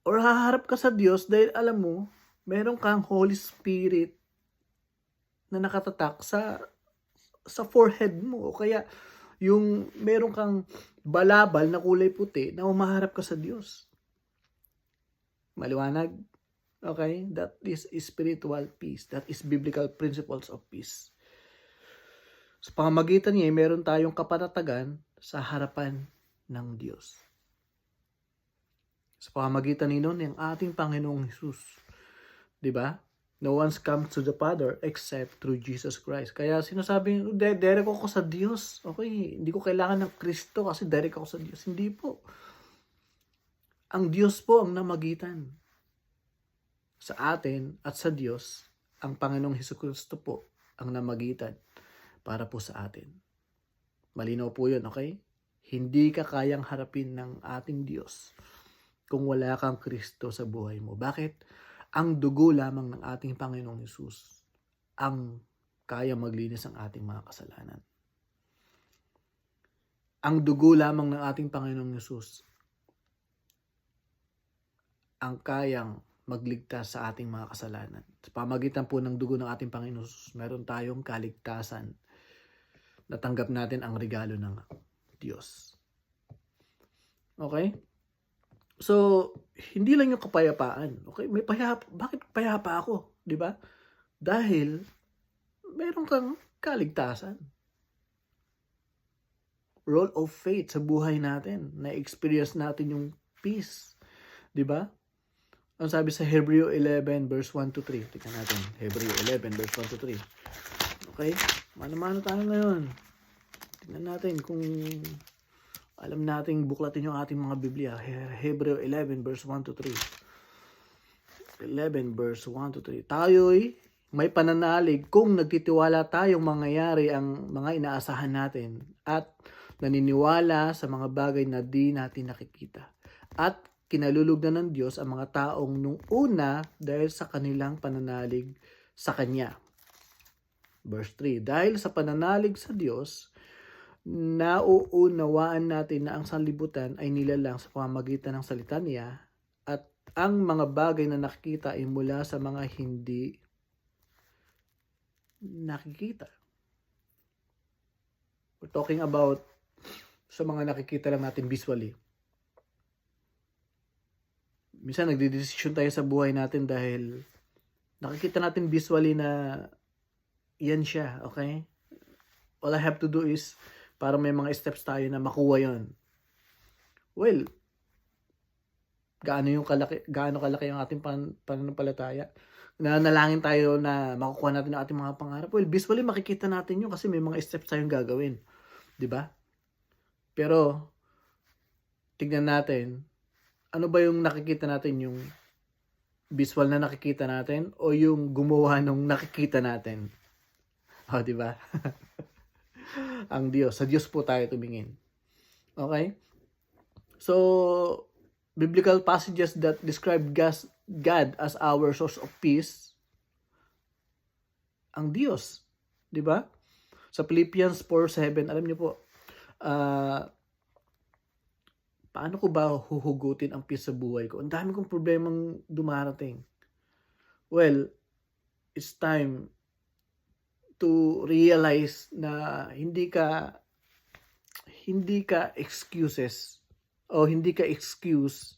or haharap ka sa Diyos dahil alam mo, meron kang Holy Spirit na nakatatak sa forehead mo, o kaya yung meron kang balabal na kulay puti na humaharap ka sa Diyos. Maliwanag? Okay? That is spiritual peace. That is biblical principles of peace. Sa pamamagitan niya, meron tayong kapanatagan sa harapan ng Diyos. Sa pamamagitan ni nun, yung ating Panginoong Hesus. Diba? No one's come to the Father except through Jesus Christ. Kaya sinasabi, direct ako sa Diyos. Okay, hindi ko kailangan ng Kristo kasi direct ako sa Diyos. Hindi po. Ang Diyos po ang namagitan sa atin at sa Diyos. Ang Panginoong Hesukristo po ang namagitan para po sa atin. Malinaw po yun, okay? Hindi ka kayang harapin ng ating Diyos kung wala kang Kristo sa buhay mo. Bakit? Ang dugo lamang ng ating Panginoong Hesus ang kaya maglinis ng ating mga kasalanan. Ang dugo lamang ng ating Panginoong Hesus ang kayang magligtas sa ating mga kasalanan. Sa pamagitan po ng dugo ng ating Panginoon Hesus, meron tayong kaligtasan. Natanggap natin ang regalo ng Diyos. Okay? So, hindi lang yung kapayapaan. Okay? Bakit payapa ako? 'Di ba? Dahil meron kang kaligtasan. Role of faith sa buhay natin. Na-experience natin yung peace. 'Di ba? Ang sabi sa Hebreo 11 verse 1 to 3. Tingnan natin. Hebreo 11 verse 1 to 3. Okay? Mano-mano tayo ngayon. Tingnan natin kung alam nating buklatin yung ating mga Biblia. Hebreo 11 verse 1 to 3. 11 verse 1 to 3. Tayo'y may pananalig kung nagtitiwala tayong mangyayari ang mga inaasahan natin at naniniwala sa mga bagay na di natin nakikita. At kinalulugdan ng Diyos ang mga taong nung una dahil sa kanilang pananalig sa Kanya. Verse 3. Dahil sa pananalig sa Diyos, nauunawaan natin na ang sanlibutan ay nilalang sa pamamagitan ng salita niya at ang mga bagay na nakikita ay mula sa mga hindi nakikita. We're talking about sa mga nakikita lang natin visually. Minsan nagdedesisyon tayo sa buhay natin dahil nakikita natin visually na yan siya, okay? All I have to do is para may mga steps tayo na makuha yon. Well, gaano kalaki ang ating pananampalataya? Nanalangin tayo na makukuha natin ang ating mga pangarap. Well, visually makikita natin yun kasi may mga steps tayong gagawin. 'Di ba? Pero tignan natin, ano ba yung nakikita natin, yung visual na nakikita natin o yung gumawa nung nakikita natin? O, 'di ba? Ang Diyos, sa Diyos po tayo tumingin. Okay? So, biblical passages that describe God as our source of peace, ang Diyos, 'di ba? Sa Philippians 4:7, alam niyo po, paano ko ba huhugutin ang peace sa buhay ko? Ang dami kong problemang dumarating. Well, it's time to realize na hindi ka excuses o hindi ka excuse